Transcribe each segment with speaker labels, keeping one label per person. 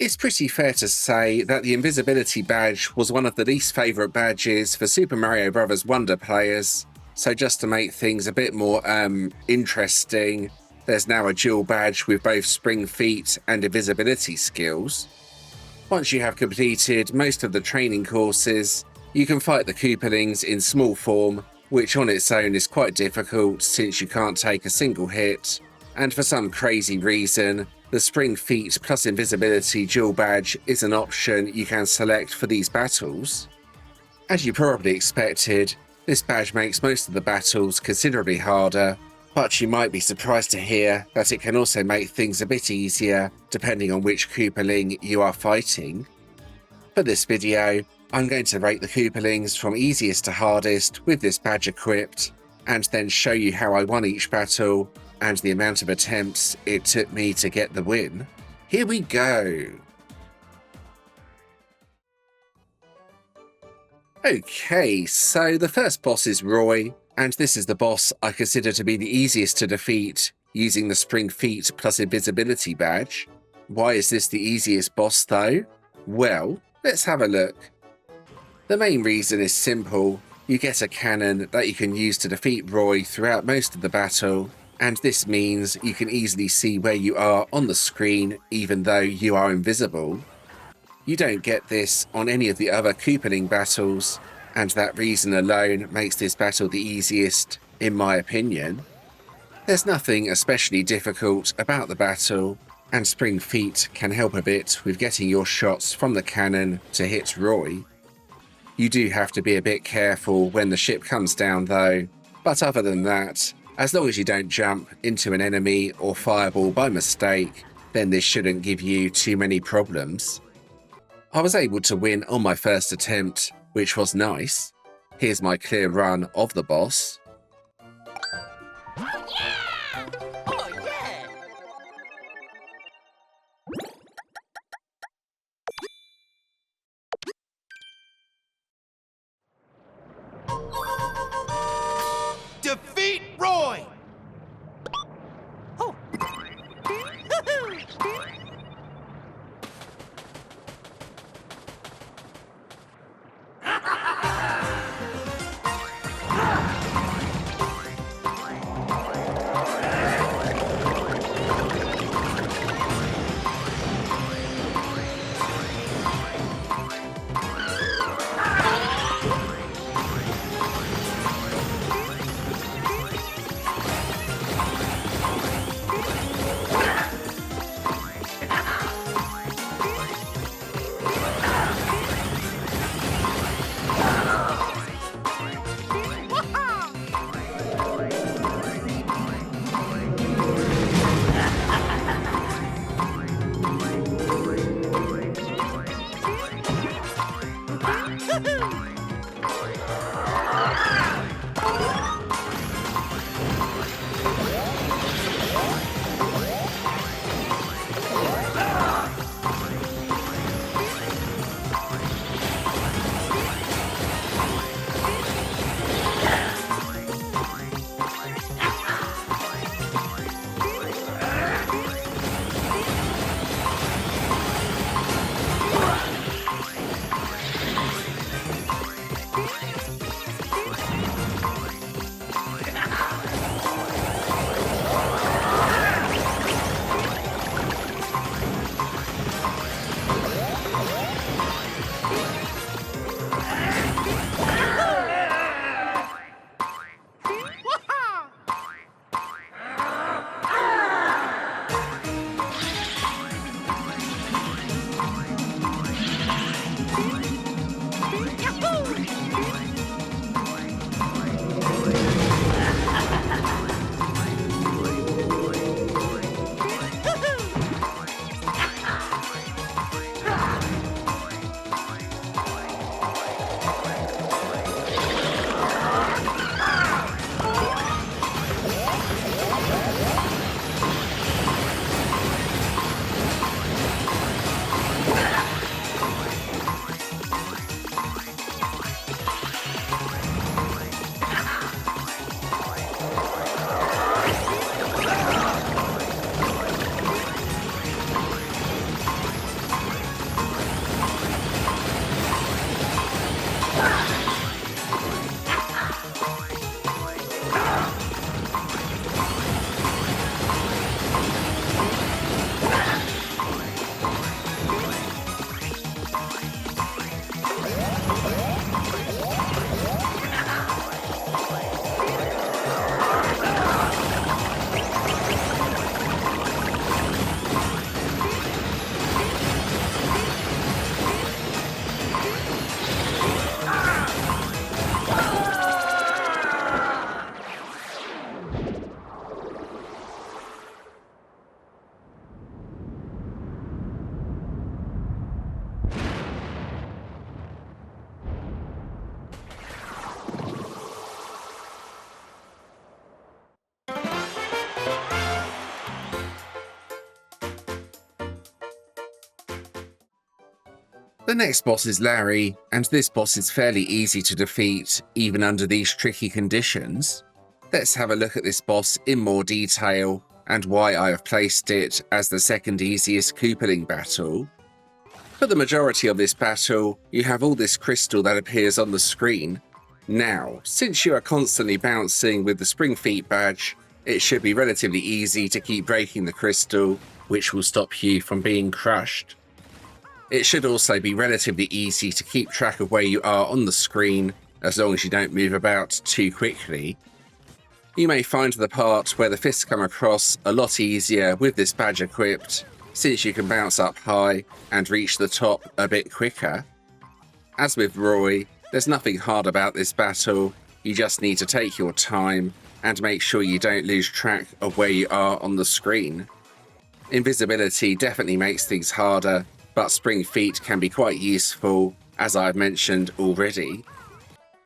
Speaker 1: It's pretty fair to say that the Invisibility badge was one of the least favourite badges for Super Mario Bros. Wonder players, so just to make things a bit more interesting, there's now a dual badge with both Spring Feet and Invisibility skills. Once you have completed most of the training courses, you can fight the Koopalings in small form, which on its own is quite difficult since you can't take a single hit, and for some crazy reason, the Spring Feet plus Invisibility dual badge is an option you can select for these battles. As you probably expected, this badge makes most of the battles considerably harder, but you might be surprised to hear that it can also make things a bit easier depending on which Koopaling you are fighting. For this video, I'm going to rate the Koopalings from easiest to hardest with this badge equipped, and then show you how I won each battle and the amount of attempts it took me to get the win. Here we go! Okay, so the first boss is Roy, and this is the boss I consider to be the easiest to defeat using the Spring Feet plus Invisibility badge. Why is this the easiest boss though? Well, let's have a look. The main reason is simple. You get a cannon that you can use to defeat Roy throughout most of the battle, and this means you can easily see where you are on the screen even though you are invisible. You don't get this on any of the other Koopaling battles, and that reason alone makes this battle the easiest, in my opinion. There's nothing especially difficult about the battle, and Spring Feet can help a bit with getting your shots from the cannon to hit Roy. You do have to be a bit careful when the ship comes down though, but other than that, as long as you don't jump into an enemy or fireball by mistake, then this shouldn't give you too many problems. I was able to win on my first attempt, which was nice. Here's my clear run of the boss.
Speaker 2: Defeat Roy!
Speaker 3: Oh.
Speaker 1: The next boss is Larry, and this boss is fairly easy to defeat, even under these tricky conditions. Let's have a look at this boss in more detail, and why I have placed it as the second easiest Koopaling battle. For the majority of this battle, you have all this crystal that appears on the screen. Now, since you are constantly bouncing with the spring feet badge, it should be relatively easy to keep breaking the crystal, which will stop you from being crushed. It should also be relatively easy to keep track of where you are on the screen, as long as you don't move about too quickly. You may find the part where the fists come across a lot easier with this badge equipped, since you can bounce up high and reach the top a bit quicker. As with Roy, there's nothing hard about this battle, you just need to take your time and make sure you don't lose track of where you are on the screen. Invisibility definitely makes things harder, but spring feet can be quite useful, as I've mentioned already.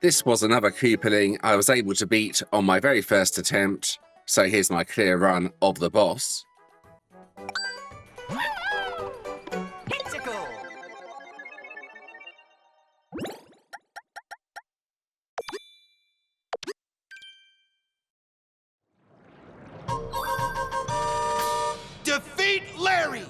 Speaker 1: This was another Koopaling I was able to beat on my very first attempt, so here's my clear run of the boss.
Speaker 2: Defeat Larry!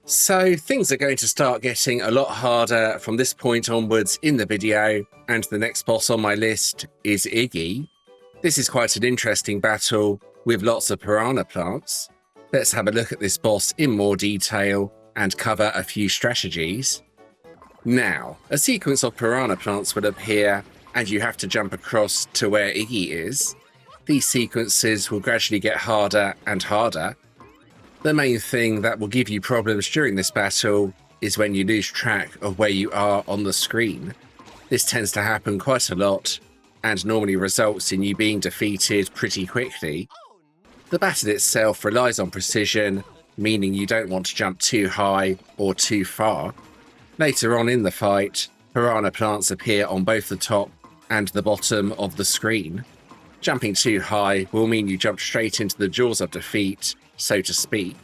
Speaker 1: So things are going to start getting a lot harder from this point onwards in the video, and the next boss on my list is Iggy. This is quite an interesting battle with lots of piranha plants. Let's have a look at this boss in more detail and cover a few strategies. Now, a sequence of piranha plants will appear and you have to jump across to where Iggy is. These sequences will gradually get harder and harder. The main thing that will give you problems during this battle is when you lose track of where you are on the screen. This tends to happen quite a lot and normally results in you being defeated pretty quickly. The battle itself relies on precision, meaning you don't want to jump too high or too far. Later on in the fight, piranha plants appear on both the top and the bottom of the screen. Jumping too high will mean you jump straight into the jaws of defeat, so to speak.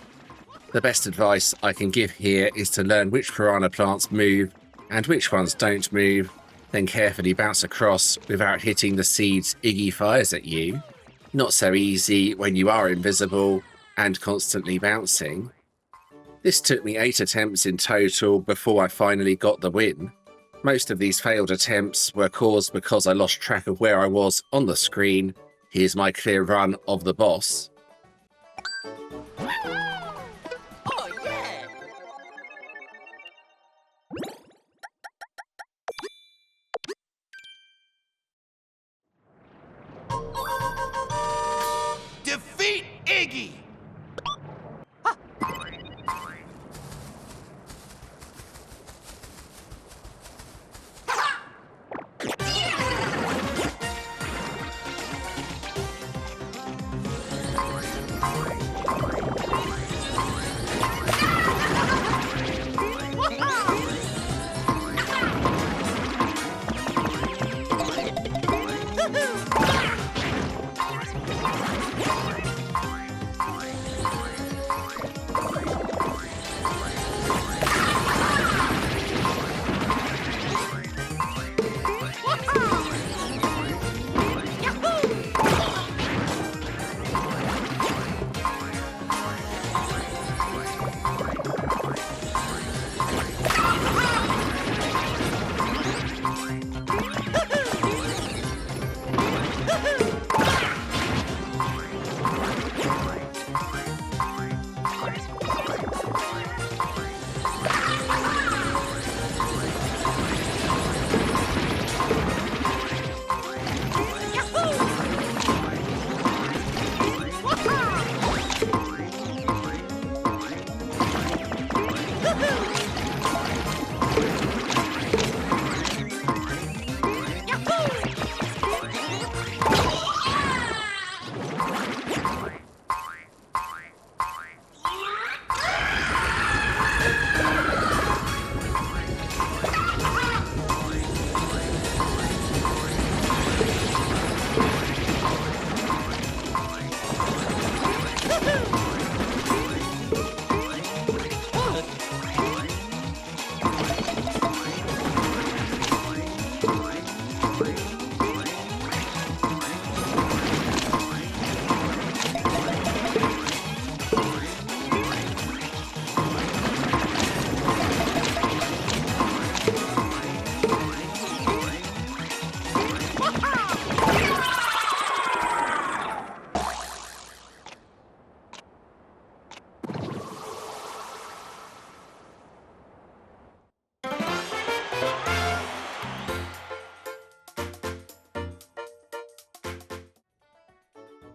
Speaker 1: The best advice I can give here is to learn which piranha plants move and which ones don't move, then carefully bounce across without hitting the seeds Iggy fires at you. Not so easy when you are invisible and constantly bouncing. This took me 8 attempts in total before I finally got the win. Most of these failed attempts were caused because I lost track of where I was on the screen. Here's my clear run of the boss.
Speaker 2: Oh, yeah! Defeat Iggy!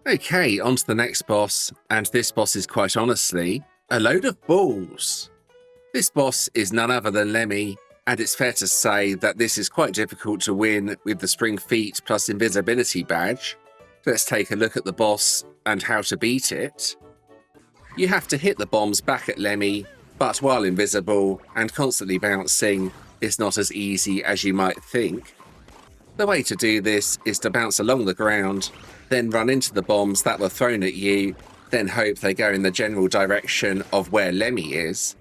Speaker 1: Okay, on to the next boss, and this boss is quite honestly a load of balls. This boss is none other than Lemmy, and it's fair to say that this is quite difficult to win with the spring feet plus invisibility badge. Let's take a look at the boss and how to beat it. You have to hit the bombs back at Lemmy, but while invisible and constantly bouncing, it's not as easy as you might think. The way to do this is to bounce along the ground, then run into the bombs that were thrown at you, then hope they go in the general direction of where Lemmy is.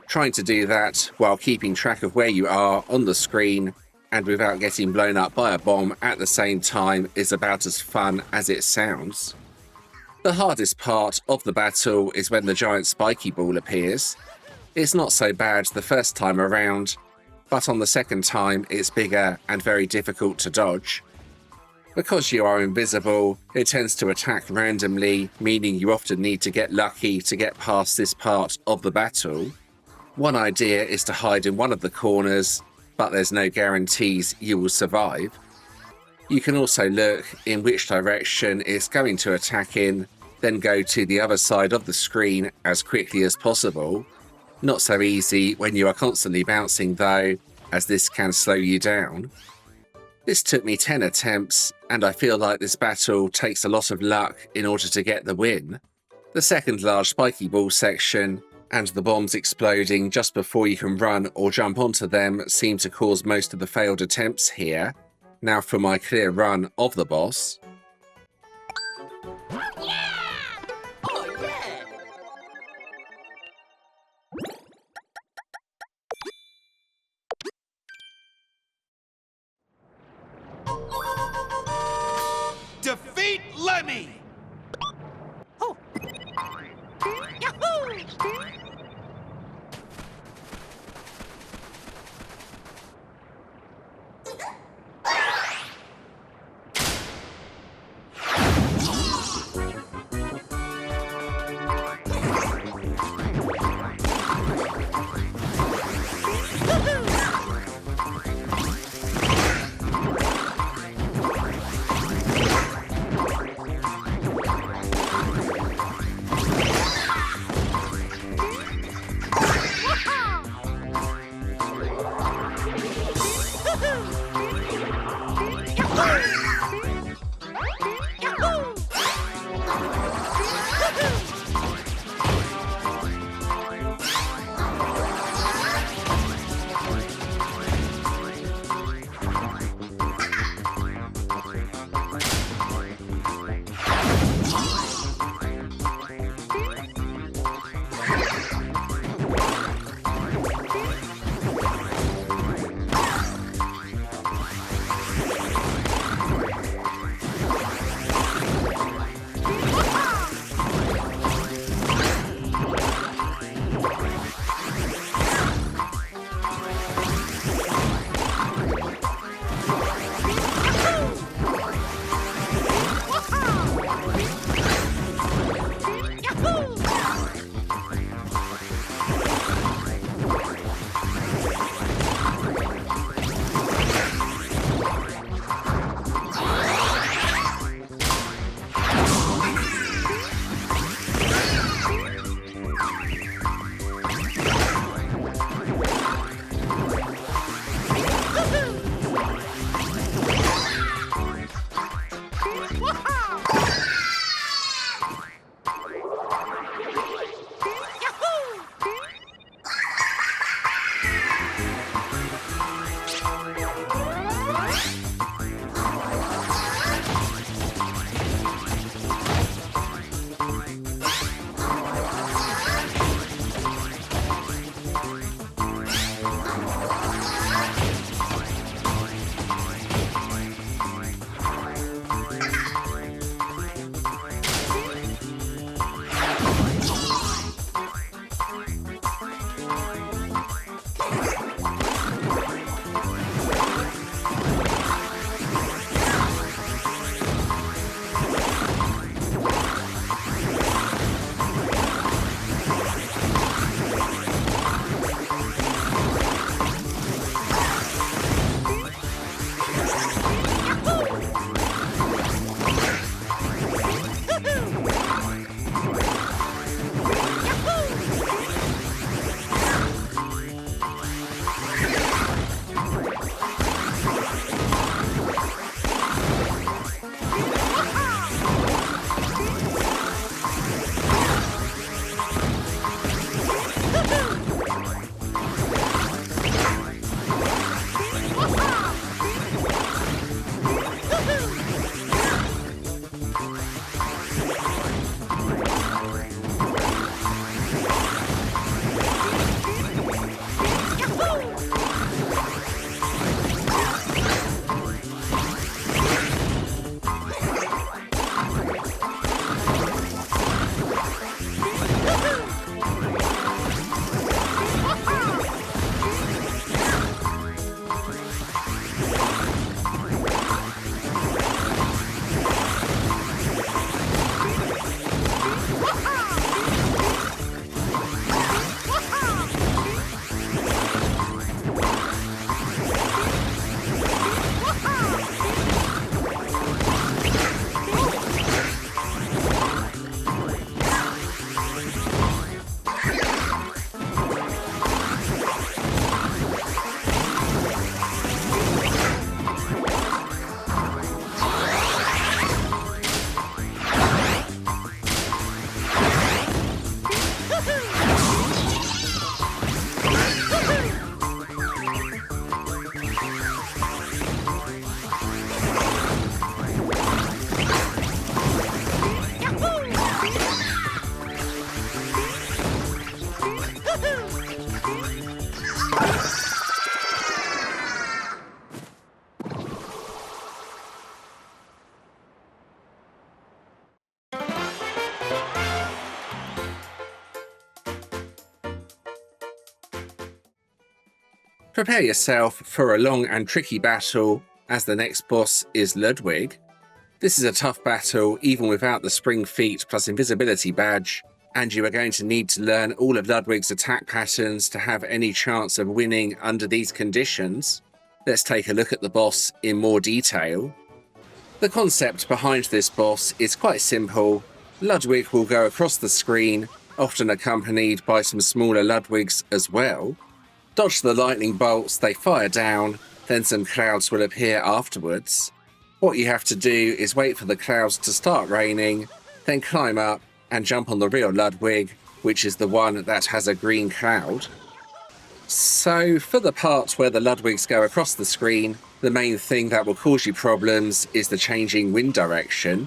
Speaker 1: Trying to do that while keeping track of where you are on the screen and without getting blown up by a bomb at the same time is about as fun as it sounds. The hardest part of the battle is when the giant spiky ball appears. It's not so bad the first time around, but on the second time it's bigger and very difficult to dodge. Because you are invisible, it tends to attack randomly, meaning you often need to get lucky to get past this part of the battle. One idea is to hide in one of the corners, but there's no guarantees you will survive. You can also look in which direction it's going to attack in, then go to the other side of the screen as quickly as possible. Not so easy when you are constantly bouncing though, as this can slow you down. This took me 10 attempts, and I feel like this battle takes a lot of luck in order to get the win. The second large spiky ball section and the bombs exploding just before you can run or jump onto them seem to cause most of the failed attempts here. Now for my clear run of the boss.
Speaker 2: Oh, yeah! Defeat Lemmy! Oh. Yahoo!
Speaker 1: Prepare yourself for a long and tricky battle, as the next boss is Ludwig. This is a tough battle even without the spring feet plus invisibility badge, and you are going to need to learn all of Ludwig's attack patterns to have any chance of winning under these conditions. Let's take a look at the boss in more detail. The concept behind this boss is quite simple. Ludwig will go across the screen, often accompanied by some smaller Ludwigs as well. Dodge the lightning bolts, they fire down, then some clouds will appear afterwards. What you have to do is wait for the clouds to start raining, then climb up and jump on the real Ludwig, which is the one that has a green cloud. So for the part where the Ludwigs go across the screen, the main thing that will cause you problems is the changing wind direction.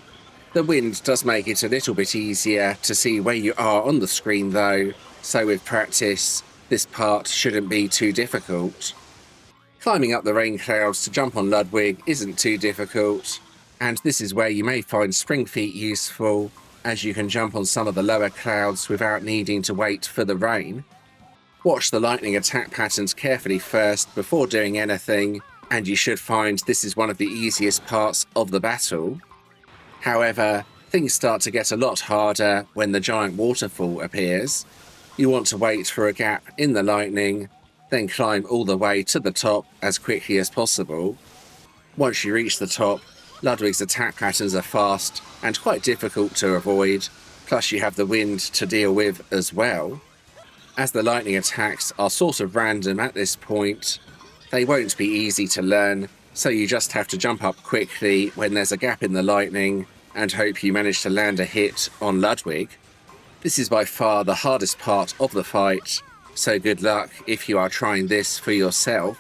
Speaker 1: The wind does make it a little bit easier to see where you are on the screen though, so with practice, this part shouldn't be too difficult. Climbing up the rain clouds to jump on Ludwig isn't too difficult, and this is where you may find spring feet useful, as you can jump on some of the lower clouds without needing to wait for the rain. Watch the lightning attack patterns carefully first before doing anything, and you should find this is one of the easiest parts of the battle. However, things start to get a lot harder when the giant waterfall appears. You want to wait for a gap in the lightning, then climb all the way to the top as quickly as possible. Once you reach the top, Ludwig's attack patterns are fast and quite difficult to avoid, plus you have the wind to deal with as well. As the lightning attacks are sort of random at this point, they won't be easy to learn, so you just have to jump up quickly when there's a gap in the lightning and hope you manage to land a hit on Ludwig. This is by far the hardest part of the fight, so good luck if you are trying this for yourself.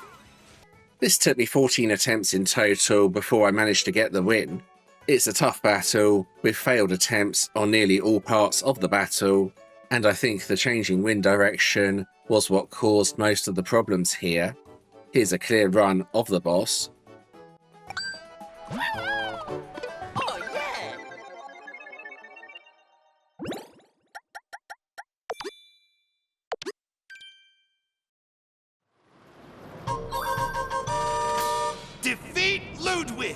Speaker 1: This took me 14 attempts in total before I managed to get the win. It's a tough battle, with failed attempts on nearly all parts of the battle, and I think the changing wind direction was what caused most of the problems here. Here's a clear run of the boss.
Speaker 2: Oh, yeah! Defeat Ludwig!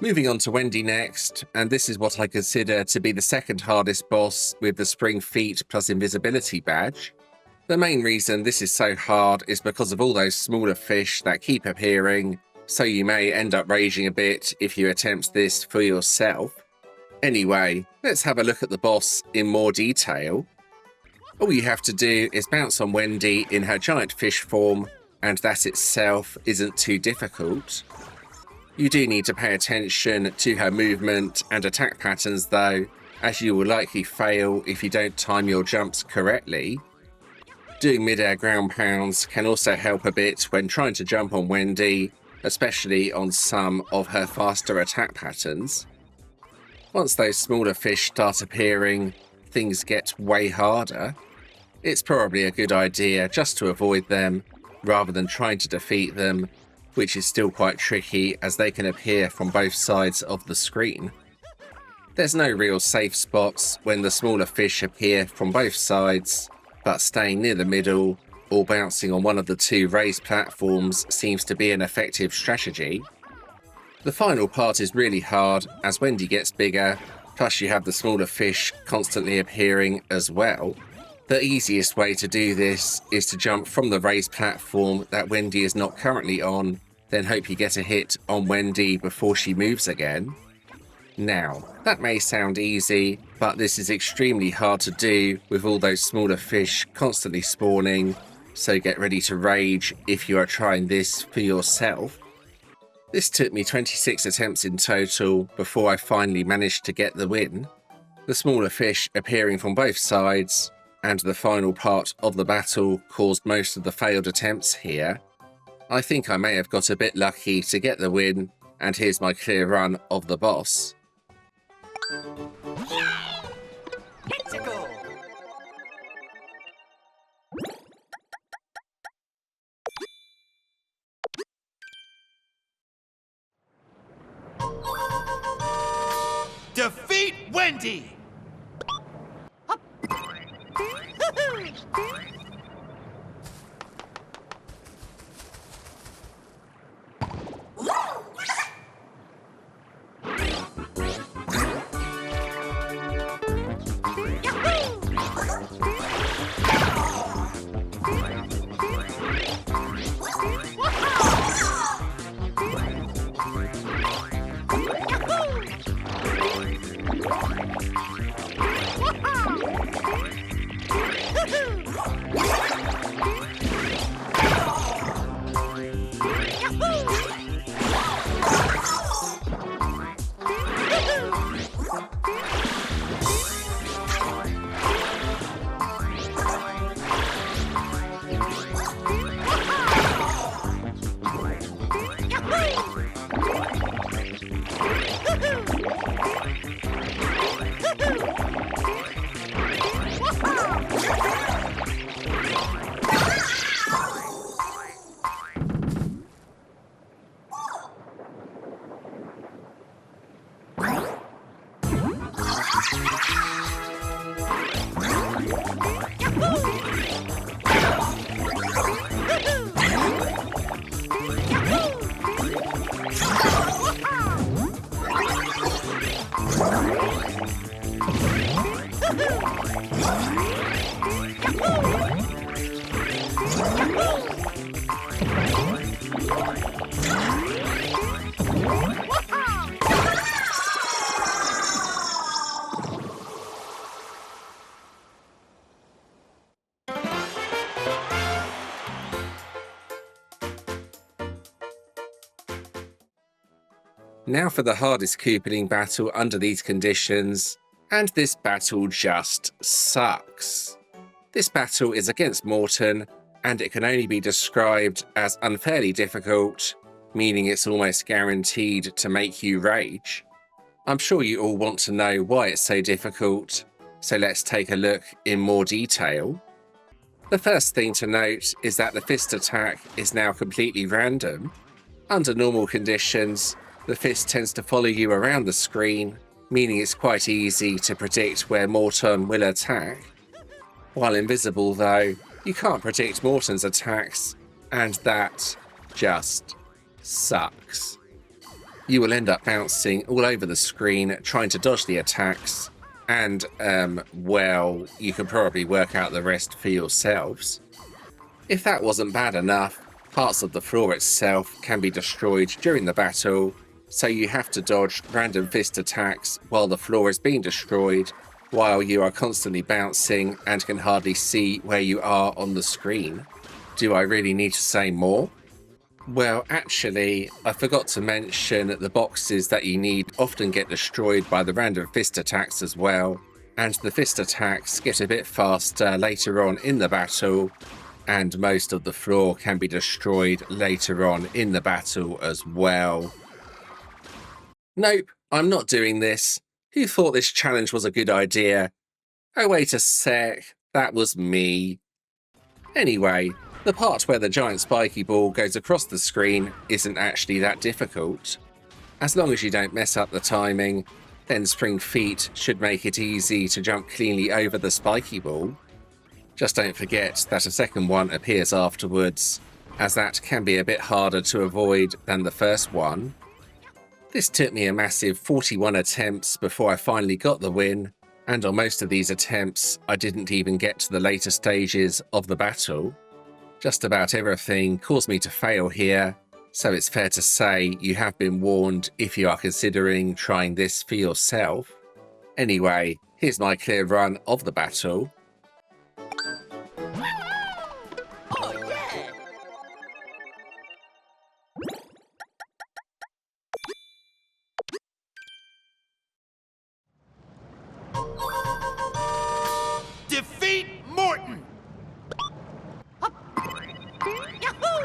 Speaker 1: Moving on to Wendy next, and this is what I consider to be the second hardest boss with the spring feet plus invisibility badge. The main reason this is so hard is because of all those smaller fish that keep appearing, so you may end up raging a bit if you attempt this for yourself. Anyway, let's have a look at the boss in more detail. All you have to do is bounce on Wendy in her giant fish form, and that itself isn't too difficult. You do need to pay attention to her movement and attack patterns though, as you will likely fail if you don't time your jumps correctly. Doing mid-air ground pounds can also help a bit when trying to jump on Wendy, especially on some of her faster attack patterns. Once those smaller fish start appearing, things get way harder. It's probably a good idea just to avoid them, rather than trying to defeat them, which is still quite tricky as they can appear from both sides of the screen. There's no real safe spots when the smaller fish appear from both sides, but staying near the middle or bouncing on one of the two raised platforms seems to be an effective strategy. The final part is really hard as Wendy gets bigger, plus you have the smaller fish constantly appearing as well. The easiest way to do this is to jump from the raised platform that Wendy is not currently on, then hope you get a hit on Wendy before she moves again. Now, that may sound easy, but this is extremely hard to do with all those smaller fish constantly spawning, so get ready to rage if you are trying this for yourself. This took me 26 attempts in total before I finally managed to get the win. The smaller fish appearing from both sides, and the final part of the battle caused most of the failed attempts here. I think I may have got a bit lucky to get the win, and here's my clear run of the boss.
Speaker 2: Let's go. Defeat Wendy!
Speaker 1: Now for the hardest Koopaling battle under these conditions, and this battle just sucks. This battle is against Morton, and it can only be described as unfairly difficult, meaning it's almost guaranteed to make you rage. I'm sure you all want to know why it's so difficult, so let's take a look in more detail. The first thing to note is that the fist attack is now completely random. Under normal conditions, the fist tends to follow you around the screen, meaning it's quite easy to predict where Morton will attack. While invisible though, you can't predict Morton's attacks, and that just sucks. you will end up bouncing all over the screen trying to dodge the attacks, and, well, you can probably work out the rest for yourselves. If that wasn't bad enough, parts of the floor itself can be destroyed during the battle, so you have to dodge random fist attacks while the floor is being destroyed, while you are constantly bouncing and can hardly see where you are on the screen. Do I really need to say more? Well, actually, I forgot to mention that the boxes that you need often get destroyed by the random fist attacks as well, and the fist attacks get a bit faster later on in the battle, and most of the floor can be destroyed later on in the battle as well. Nope, I'm not doing this. Who thought this challenge was a good idea? Oh, wait a sec, that was me. Anyway, the part where the giant spiky ball goes across the screen isn't actually that difficult. As long as you don't mess up the timing, then spring feet should make it easy to jump cleanly over the spiky ball. Just don't forget that a second one appears afterwards, as that can be a bit harder to avoid than the first one. This took me a massive 41 attempts before I finally got the win, and on most of these attempts I didn't even get to the later stages of the battle. Just about everything caused me to fail here, so it's fair to say you have been warned if you are considering trying this for yourself. Anyway, here's my clear run of the battle.
Speaker 2: Oh, yeah! Defeat Morton! Yahoo!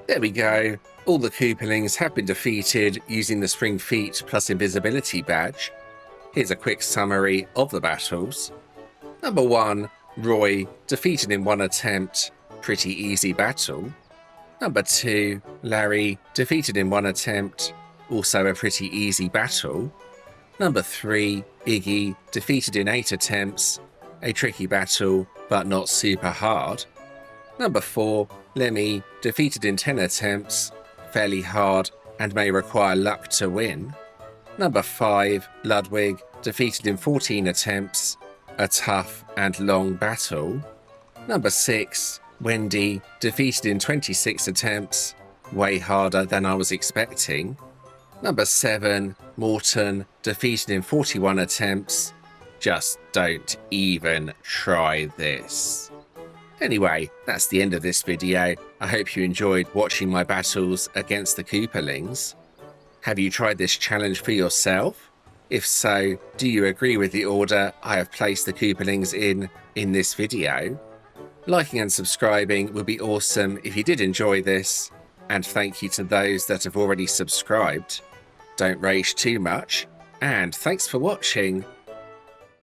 Speaker 1: There we go. All the Koopalings have been defeated using the Spring Feet plus Invisibility badge. Here's a quick summary of the battles. Number 1, Roy, defeated in one attempt, pretty easy battle. Number 2, Larry, defeated in one attempt, also a pretty easy battle. Number 3, Iggy, defeated in 8 attempts, a tricky battle but not super hard. Number 4, Lemmy, defeated in 10 attempts, fairly hard and may require luck to win. Number 5, Ludwig, defeated in 14 attempts, a tough and long battle. Number 6, Wendy, defeated in 26 attempts, way harder than I was expecting. Number 7, Morton, defeated in 41 attempts, just don't even try this. Anyway, that's the end of this video. I hope you enjoyed watching my battles against the Koopalings. Have you tried this challenge for yourself? If so, do you agree with the order I have placed the Koopalings in this video? Liking and subscribing would be awesome if you did enjoy this, and thank you to those that have already subscribed. Don't rage too much, and thanks for watching.